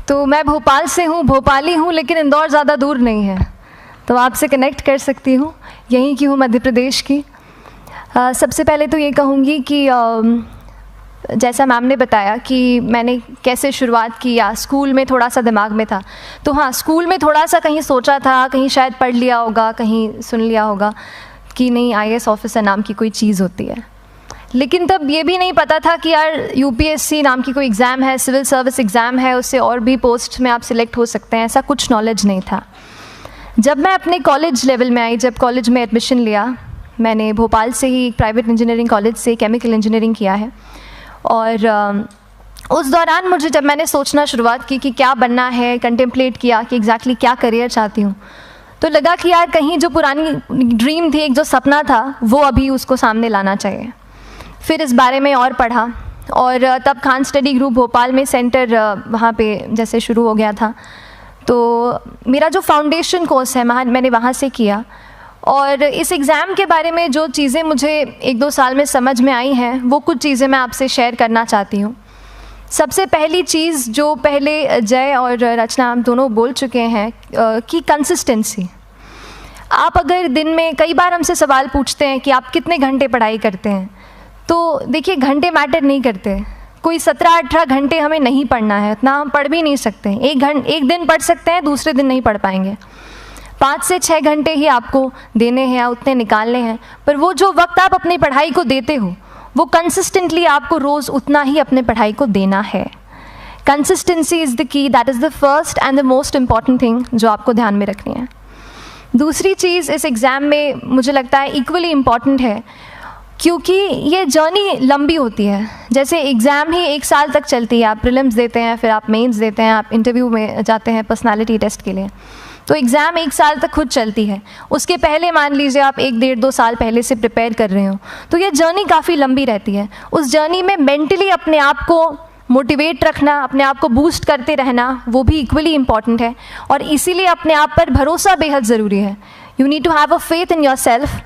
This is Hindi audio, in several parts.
तो मैं भोपाल से हूँ, भोपाली हूँ, लेकिन इंदौर ज़्यादा दूर नहीं है, तो आपसे कनेक्ट कर सकती हूँ। यहीं की हूँ, मध्य प्रदेश की। सबसे पहले तो ये कहूँगी कि जैसा मैम ने बताया कि मैंने कैसे शुरुआत की, या स्कूल में थोड़ा सा दिमाग में था, तो हाँ, स्कूल में थोड़ा सा कहीं सोचा था, कहीं शायद पढ़ लिया होगा, कहीं सुन लिया होगा कि नहीं IAS ऑफिसर नाम की कोई चीज़ होती है। लेकिन तब ये भी नहीं पता था कि यार UPSC नाम की कोई एग्ज़ाम है, सिविल सर्विस एग्ज़ाम है, उससे और भी पोस्ट में आप सिलेक्ट हो सकते हैं, ऐसा कुछ नॉलेज नहीं था। जब मैं अपने कॉलेज लेवल में आई, जब कॉलेज में एडमिशन लिया, मैंने भोपाल से ही प्राइवेट इंजीनियरिंग कॉलेज से केमिकल इंजीनियरिंग किया है। और उस दौरान मुझे, जब मैंने सोचना शुरुआत की कि क्या बनना है, कंटेम्पलेट किया कि एग्जैक्टली क्या करियर चाहती हूँ, तो लगा कि यार कहीं जो पुरानी ड्रीम थी, एक जो सपना था, वो अभी उसको सामने लाना चाहिए। फिर इस बारे में और पढ़ा, और तब खान स्टडी ग्रुप भोपाल में सेंटर वहाँ पे जैसे शुरू हो गया था, तो मेरा जो फाउंडेशन कोर्स है मैंने वहाँ से किया। और इस एग्ज़ाम के बारे में जो चीज़ें मुझे 1-2 साल में समझ में आई हैं, वो कुछ चीज़ें मैं आपसे शेयर करना चाहती हूँ। सबसे पहली चीज़ जो पहले जय और रचना हम दोनों बोल चुके हैं कि कंसिस्टेंसी। आप अगर दिन में, कई बार हमसे सवाल पूछते हैं कि आप कितने घंटे पढ़ाई करते हैं, तो देखिए घंटे मैटर नहीं करते। कोई 17-18 घंटे हमें नहीं पढ़ना है, इतना हम पढ़ भी नहीं सकते। एक दिन पढ़ सकते हैं, दूसरे दिन नहीं पढ़ पाएंगे। 5 से 6 घंटे ही आपको देने हैं या उतने निकालने हैं, पर वो जो वक्त आप अपनी पढ़ाई को देते हो, वो कंसिस्टेंटली आपको रोज़ उतना ही अपने पढ़ाई को देना है। Consistency is the key, that is the first and the most important thing जो आपको ध्यान में रखनी है। दूसरी चीज़ इस एग्ज़ाम में मुझे लगता है इक्वली इम्पॉर्टेंट है, क्योंकि ये जर्नी लंबी होती है। जैसे एग्ज़ाम ही 1 साल तक चलती है, आप प्रीलिम्स देते हैं, फिर आप मेंस देते हैं, आप इंटरव्यू में जाते हैं पर्सनालिटी टेस्ट के लिए, तो एग्ज़ाम 1 साल तक खुद चलती है। उसके पहले मान लीजिए आप 1-1.5-2 साल पहले से प्रिपेयर कर रहे हो, तो ये जर्नी काफ़ी लंबी रहती है। उस जर्नी में मेंटली अपने आप को मोटिवेट रखना, अपने आप को बूस्ट करते रहना, वो भी इक्वली इम्पॉर्टेंट है। और इसीलिए अपने आप पर भरोसा बेहद ज़रूरी है। You need to have a faith in yourself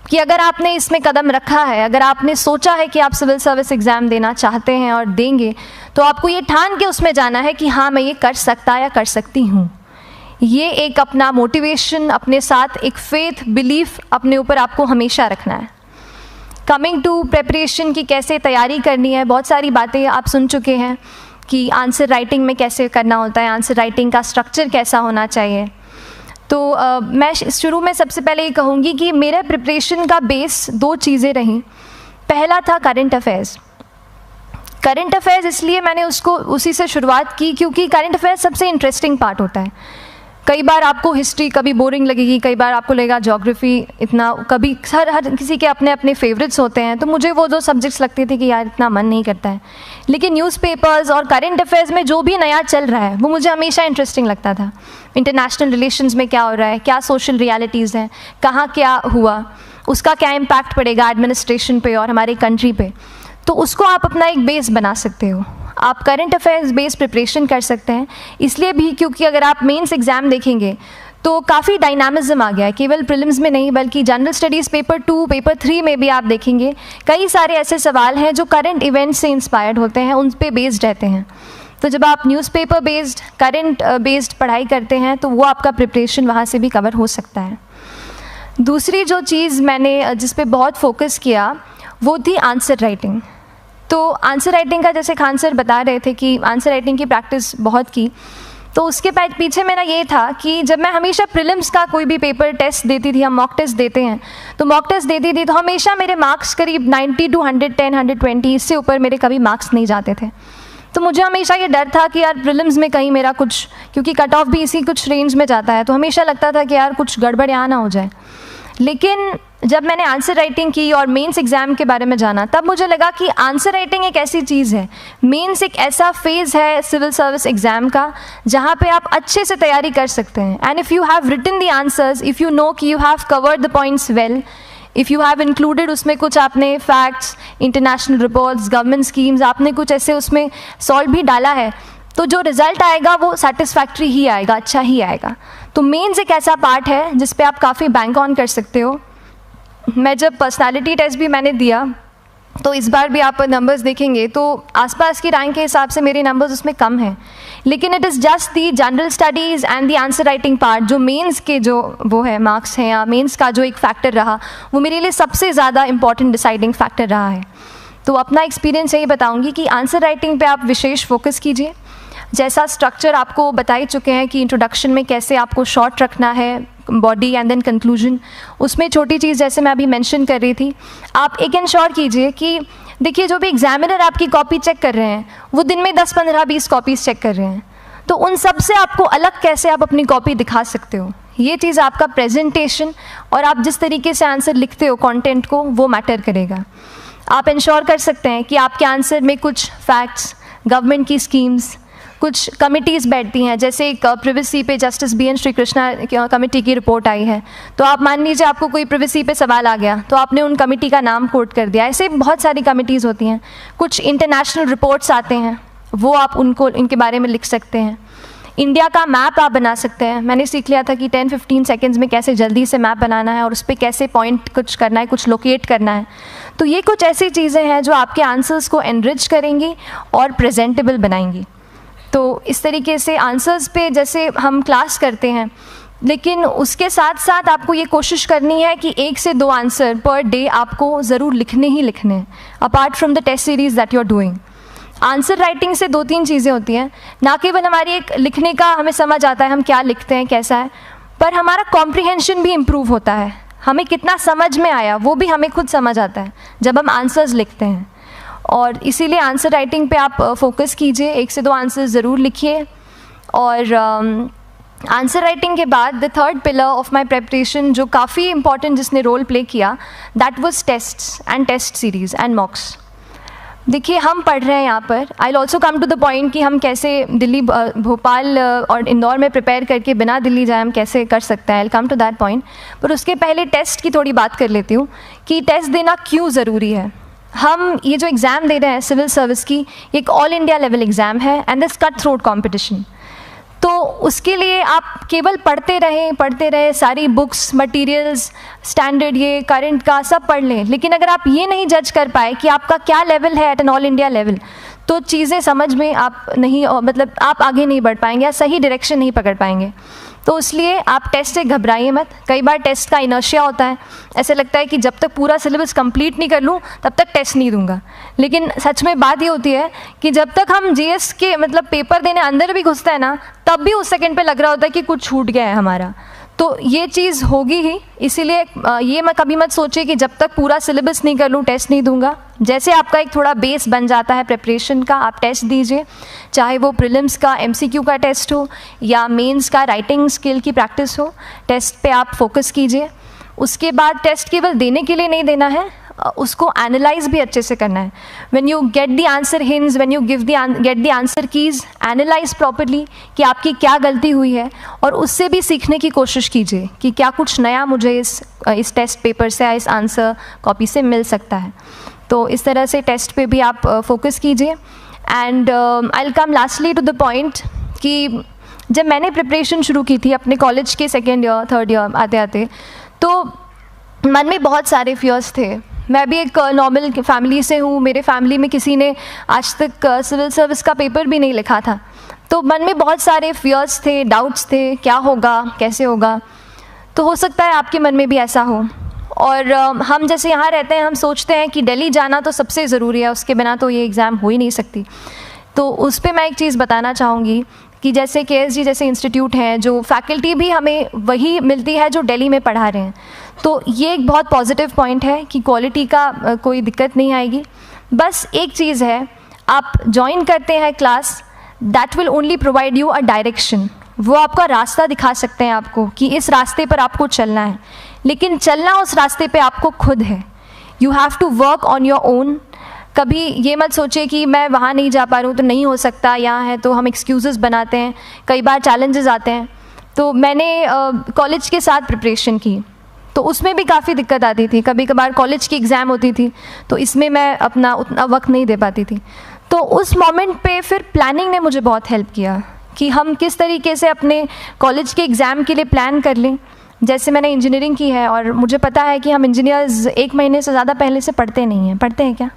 कि अगर आपने इसमें कदम रखा है, अगर आपने सोचा है कि आप सिविल सर्विस एग्ज़ाम देना चाहते हैं और देंगे, तो आपको ये ठान के उसमें जाना है कि हाँ, मैं ये कर सकता या कर सकती हूँ। ये एक अपना मोटिवेशन, अपने साथ एक फेथ, बिलीफ अपने ऊपर आपको हमेशा रखना है। कमिंग टू प्रेपरेशन की कैसे तैयारी करनी है, बहुत सारी बातें आप सुन चुके हैं कि आंसर राइटिंग में कैसे करना होता है, आंसर राइटिंग का स्ट्रक्चर कैसा होना चाहिए। तो मैं शुरू में सबसे पहले ये कहूँगी कि मेरे प्रिपरेशन का बेस 2 चीज़ें रहीं। पहला था करंट अफेयर्स। करंट अफेयर्स इसलिए मैंने उसी से शुरुआत की क्योंकि करंट अफेयर्स सबसे इंटरेस्टिंग पार्ट होता है। कई बार आपको हिस्ट्री कभी बोरिंग लगेगी, कई बार आपको लगेगा ज्योग्राफी इतना, कभी हर किसी के अपने अपने फेवरेट्स होते हैं। तो मुझे वो 2 सब्जेक्ट्स लगते थे कि यार इतना मन नहीं करता है, लेकिन न्यूज़पेपर्स और करंट अफेयर्स में जो भी नया चल रहा है वो मुझे हमेशा इंटरेस्टिंग लगता था। इंटरनेशनल रिलेशंस में क्या हो रहा है, क्या सोशल रियलिटीज़ हैं, कहाँ क्या हुआ, उसका क्या इम्पैक्ट पड़ेगा एडमिनिस्ट्रेशन पे और हमारे कंट्री पे, तो उसको आप अपना एक बेस बना सकते हो। आप करंट अफेयर्स बेस्ड प्रिपरेशन कर सकते हैं, इसलिए भी क्योंकि अगर आप मेंस एग्ज़ाम देखेंगे तो काफ़ी डायनामिज्म आ गया है, केवल प्रीलिम्स में नहीं बल्कि जनरल स्टडीज़ पेपर 2, पेपर 3 में भी आप देखेंगे कई सारे ऐसे सवाल हैं जो करंट इवेंट से इंस्पायर्ड होते हैं, उन पे बेस्ड रहते हैं। तो जब आप न्यूज़पेपर बेस्ड, करंट बेस्ड पढ़ाई करते हैं तो वो आपका प्रिपरेशन वहाँ से भी कवर हो सकता है। दूसरी जो चीज़ मैंने जिस पे बहुत फोकस किया वो थी आंसर राइटिंग। तो आंसर राइटिंग का, जैसे खान सर बता रहे थे कि आंसर राइटिंग की प्रैक्टिस बहुत की, तो उसके पीछे मेरा ये था कि जब मैं हमेशा प्रीलिम्स का कोई भी पेपर टेस्ट देती थी, हम मॉक टेस्ट देते हैं, तो मॉक टेस्ट देती थी तो हमेशा मेरे मार्क्स करीब 90 to 110, 120, इससे ऊपर मेरे कभी मार्क्स नहीं जाते थे। तो मुझे हमेशा ये डर था कि यार प्रीलिम्स में कहीं मेरा कुछ, क्योंकि कट ऑफ भी इसी कुछ रेंज में जाता है, तो हमेशा लगता था कि यार कुछ गड़बड़ यहाँ ना हो जाए। लेकिन जब मैंने आंसर राइटिंग की और मेंस एग्ज़ाम के बारे में जाना, तब मुझे लगा कि आंसर राइटिंग एक ऐसी चीज़ है, मेंस एक ऐसा फेज़ है सिविल सर्विस एग्ज़ाम का जहाँ पे आप अच्छे से तैयारी कर सकते हैं। And if you have written the answers, if you know कि you have covered the points well, if you have included उसमें कुछ आपने facts, international reports, government schemes, आपने कुछ ऐसे उसमें सॉल्व भी डाला है, तो जो रिज़ल्ट आएगा वो सेटिस्फैक्ट्री ही आएगा, अच्छा ही आएगा। तो मेंस एक ऐसा पार्ट है जिस पे आप काफ़ी बैंक ऑन कर सकते हो। मैं जब पर्सनालिटी टेस्ट भी मैंने दिया तो इस बार भी आप नंबर्स देखेंगे तो आसपास की रैंक के हिसाब से मेरे नंबर्स उसमें कम हैं, लेकिन it is just the general studies and the answer writing part, जो मेंस के जो वो है मार्क्स हैं या मेंस का जो एक फैक्टर रहा, वो मेरे लिए सबसे ज़्यादा इंपॉर्टेंट डिसाइडिंग फैक्टर रहा है। तो अपना एक्सपीरियंस यही बताऊंगी कि आंसर राइटिंग पे आप विशेष फोकस कीजिए। जैसा स्ट्रक्चर आपको बता ही चुके हैं कि इंट्रोडक्शन में कैसे आपको शॉर्ट रखना है, बॉडी एंड देन कंक्लूजन, उसमें छोटी चीज़ जैसे मैं अभी मेंशन कर रही थी, आप एक इंश्योर कीजिए कि देखिए जो भी एग्जामिनर आपकी कॉपी चेक कर रहे हैं वो दिन में 10, 15, 20 कॉपीज़ चेक कर रहे हैं, तो उन सब से आपको अलग कैसे आप अपनी कॉपी दिखा सकते हो, ये चीज़ आपका प्रेजेंटेशन और आप जिस तरीके से आंसर लिखते हो कंटेंट को, वो मैटर करेगा। आप इंश्योर कर सकते हैं कि आपके आंसर में कुछ फैक्ट्स, गवर्नमेंट की स्कीम्स, कुछ कमिटीज़ बैठती हैं, जैसे एक प्रिवेसी पे जस्टिस BN श्रीकृष्णा कमेटी की रिपोर्ट आई है, तो आप मान लीजिए आपको कोई प्रिवेसी पे सवाल आ गया तो आपने उन कमेटी का नाम कोट कर दिया। ऐसे बहुत सारी कमिटीज़ होती हैं। कुछ इंटरनेशनल रिपोर्ट्स आते हैं, वो आप उनको इनके बारे में लिख सकते हैं। इंडिया का मैप आप बना सकते हैं। मैंने सीख लिया था कि 10-15 सेकेंड्स में कैसे जल्दी से मैप बनाना है और उस पर कैसे पॉइंट कुछ करना है, कुछ लोकेट करना है। तो ये कुछ ऐसी चीज़ें हैं जो आपके आंसर्स को एनरिच करेंगी और प्रेजेंटेबल बनाएंगी। तो इस तरीके से आंसर्स पे जैसे हम क्लास करते हैं, लेकिन उसके साथ साथ आपको ये कोशिश करनी है कि 1 से 2 आंसर पर डे आपको ज़रूर लिखने ही लिखने हैं, apart from the test series that you are doing. Answer writing से 2-3 चीज़ें होती हैं, ना केवल हमारी एक लिखने का हमें समझ आता है हम क्या लिखते हैं कैसा है, पर हमारा कॉम्प्रिहेंशन भी इम्प्रूव होता है। हमें कितना समझ में आया वो भी हमें खुद समझ आता है जब हम आंसर्स लिखते हैं। और इसीलिए आंसर राइटिंग पे आप फोकस कीजिए, 1 से 2 आंसर ज़रूर लिखिए। और आंसर राइटिंग के बाद the third pillar of my preparation जो काफ़ी इंपॉर्टेंट जिसने रोल प्ले किया, that was tests and test series and mocks. देखिए हम पढ़ रहे हैं यहाँ पर, I will also come to the point कि हम कैसे दिल्ली, भोपाल और इंदौर में प्रिपेयर करके बिना दिल्ली जाए हम कैसे कर सकते हैं, I will come to that point. पर उसके पहले टेस्ट की थोड़ी बात कर लेती हूँ कि टेस्ट देना क्यों ज़रूरी है। हम ये जो एग्ज़ाम दे रहे हैं सिविल सर्विस की, एक ऑल इंडिया लेवल एग्ज़ाम है and this cut throat competition. तो उसके लिए आप केवल पढ़ते रहें, सारी बुक्स, मटेरियल्स, स्टैंडर्ड ये करंट का सब पढ़ लें, लेकिन अगर आप ये नहीं जज कर पाए कि आपका क्या लेवल है at an all India level, तो चीज़ें समझ में आप नहीं, मतलब आप आगे नहीं बढ़ पाएंगे या सही डायरेक्शन नहीं पकड़ पाएंगे। तो इसलिए आप टेस्ट से घबराइए मत। कई बार टेस्ट का इनर्शिया होता है, ऐसे लगता है कि जब तक पूरा सिलेबस कंप्लीट नहीं कर लूँ तब तक टेस्ट नहीं दूंगा, लेकिन सच में बात ये होती है कि जब तक हम GS के मतलब पेपर देने अंदर भी घुसते हैं ना, तब भी उस सेकंड पे लग रहा होता है कि कुछ छूट गया है हमारा। तो ये चीज़ होगी ही, इसीलिए ये मैं कभी मत सोचिए कि जब तक पूरा सिलेबस नहीं कर लूँ टेस्ट नहीं दूंगा। जैसे आपका एक थोड़ा बेस बन जाता है प्रिपरेशन का, आप टेस्ट दीजिए, चाहे वो प्रीलिम्स का MCQ का टेस्ट हो या मेंस का राइटिंग स्किल की प्रैक्टिस हो, टेस्ट पे आप फोकस कीजिए। उसके बाद टेस्ट केवल देने के लिए नहीं देना है, उसको एनालाइज भी अच्छे से करना है। When you get the answer hints, when you get the answer keys, analyse properly कि आपकी क्या गलती हुई है और उससे भी सीखने की कोशिश कीजिए कि क्या कुछ नया मुझे इस टेस्ट पेपर से या इस आंसर कॉपी से मिल सकता है। तो इस तरह से टेस्ट पे भी आप फोकस कीजिए। And I will come lastly to the point कि जब मैंने प्रिपरेशन शुरू की थी अपने कॉलेज के 2nd ईयर 3rd ईयर आते आते, तो मन में बहुत सारे फियर्स थे। मैं भी एक नॉर्मल फैमिली से हूँ, मेरे फैमिली में किसी ने आज तक सिविल सर्विस का पेपर भी नहीं लिखा था, तो मन में बहुत सारे फियर्स थे, डाउट्स थे, क्या होगा, कैसे होगा। तो हो सकता है आपके मन में भी ऐसा हो। और हम जैसे यहाँ रहते हैं, हम सोचते हैं कि दिल्ली जाना तो सबसे ज़रूरी है, उसके बिना तो ये एग्ज़ाम हो ही नहीं सकती। तो उस पर मैं एक चीज़ बताना चाहूँगी कि जैसे KSG जैसे इंस्टीट्यूट हैं, जो फैकल्टी भी हमें वही मिलती है जो दिल्ली में पढ़ा रहे हैं, तो ये एक बहुत पॉजिटिव पॉइंट है कि क्वालिटी का कोई दिक्कत नहीं आएगी। बस एक चीज़ है, आप ज्वाइन करते हैं class, that will only provide you a direction. वो आपका रास्ता दिखा सकते हैं आपको कि इस रास्ते पर आपको चलना है, लेकिन चलना उस रास्ते पे आपको खुद है। You have to work on your own. कभी ये मत सोचिए कि मैं वहाँ नहीं जा पा रहा हूँ तो नहीं हो सकता, यहाँ है, तो हम एक्सक्यूज़ेस बनाते हैं। कई बार चैलेंजेस आते हैं। तो मैंने कॉलेज के साथ प्रिपरेशन की, तो उसमें भी काफ़ी दिक्कत आती थी। कभी कभार कॉलेज की एग्ज़ाम होती थी तो इसमें मैं अपना उतना वक्त नहीं दे पाती थी। तो उस मोमेंट पे फिर प्लानिंग ने मुझे बहुत हेल्प किया कि हम किस तरीके से अपने कॉलेज के एग्ज़ाम के लिए प्लान कर लें। जैसे मैंने इंजीनियरिंग की है और मुझे पता है कि हम इंजीनियर्स 1 महीने से ज़्यादा पहले से पढ़ते नहीं हैं। पढ़ते हैं क्या?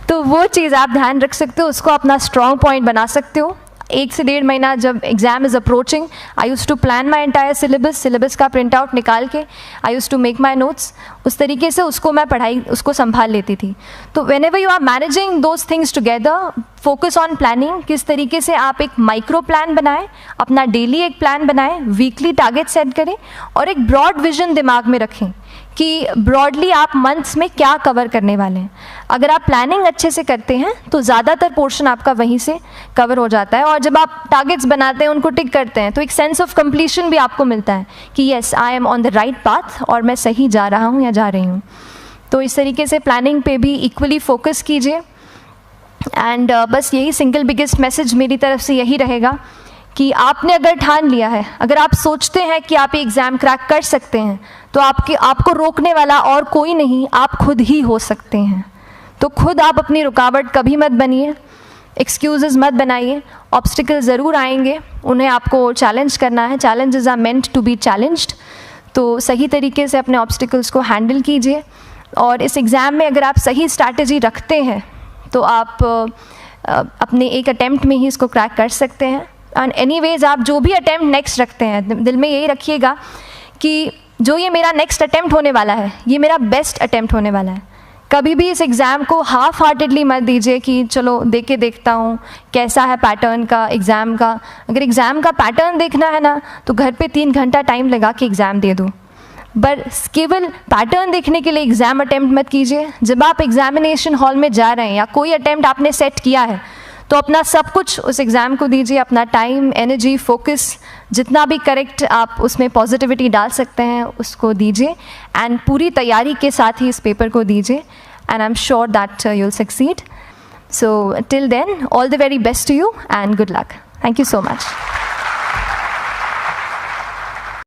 तो वो चीज़ आप ध्यान रख सकते हो, उसको अपना स्ट्रॉन्ग पॉइंट बना सकते हो। 1 से 1.5 महीना जब exam is approaching, I use to plan my entire syllabus का प्रिंट आउट निकाल के I use to make my notes, उस तरीके से उसको मैं उसको संभाल लेती थी। तो whenever you are managing those things together, focus on planning, किस तरीके से आप एक माइक्रो प्लान बनाएं, अपना डेली एक प्लान बनाएं, वीकली टारगेट सेट करें और एक ब्रॉड विजन दिमाग में रखें कि ब्रॉडली आप मंथ्स में क्या कवर करने वाले हैं। अगर आप प्लानिंग अच्छे से करते हैं तो ज़्यादातर पोर्शन आपका वहीं से कवर हो जाता है, और जब आप टारगेट्स बनाते हैं, उनको टिक करते हैं, तो एक सेंस ऑफ कंप्लीशन भी आपको मिलता है कि yes I am on the right path और मैं सही जा रहा हूँ या जा रही हूँ। तो इस तरीके से प्लानिंग पे भी इक्वली फोकस कीजिए। एंड बस यही सिंगल बिगेस्ट मैसेज मेरी तरफ से यही रहेगा कि आपने अगर ठान लिया है, अगर आप सोचते हैं कि आप ये एग्ज़ाम क्रैक कर सकते हैं, तो आपको रोकने वाला और कोई नहीं, आप खुद ही हो सकते हैं। तो खुद आप अपनी रुकावट कभी मत बनिए, एक्सक्यूज़ेस मत बनाइए। ऑब्स्टिकल ज़रूर आएंगे, उन्हें आपको चैलेंज करना है। Challenges are meant to be challenged. तो सही तरीके से अपने ऑब्स्टिकल्स को हैंडल कीजिए, और इस एग्ज़ाम में अगर आप सही स्ट्रैटेजी रखते हैं तो आप अपने एक अटैम्प्ट में ही इसको क्रैक कर सकते हैं। एंड एनीवेज आप जो भी अटैम्प्ट नेक्स्ट रखते हैं, दिल में यही रखिएगा कि जो ये मेरा नेक्स्ट अटैम्प्ट होने वाला है, ये मेरा बेस्ट अटैम्प्ट होने वाला है। कभी भी इस एग्ज़ाम को हाफ हार्टेडली मत दीजिए कि चलो दे के देखता हूँ कैसा है पैटर्न का एग्ज़ाम का। अगर एग्ज़ाम का पैटर्न देखना है ना, तो घर पे 3 घंटा टाइम लगा के एग्ज़ाम दे दो, बस केवल पैटर्न देखने के लिए एग्ज़ाम अटैम्प्ट मत कीजिए। जब आप एग्जामिनेशन हॉल में जा रहे हैं या कोई अटैम्प्ट आपने सेट किया है, तो अपना सब कुछ उस एग्ज़ाम को दीजिए, अपना टाइम, एनर्जी, फोकस, जितना भी करेक्ट आप उसमें पॉजिटिविटी डाल सकते हैं उसको दीजिए, एंड पूरी तैयारी के साथ ही इस पेपर को दीजिए, and I am sure that you will succeed. So till then, all the very best to you and good luck. Thank you so much.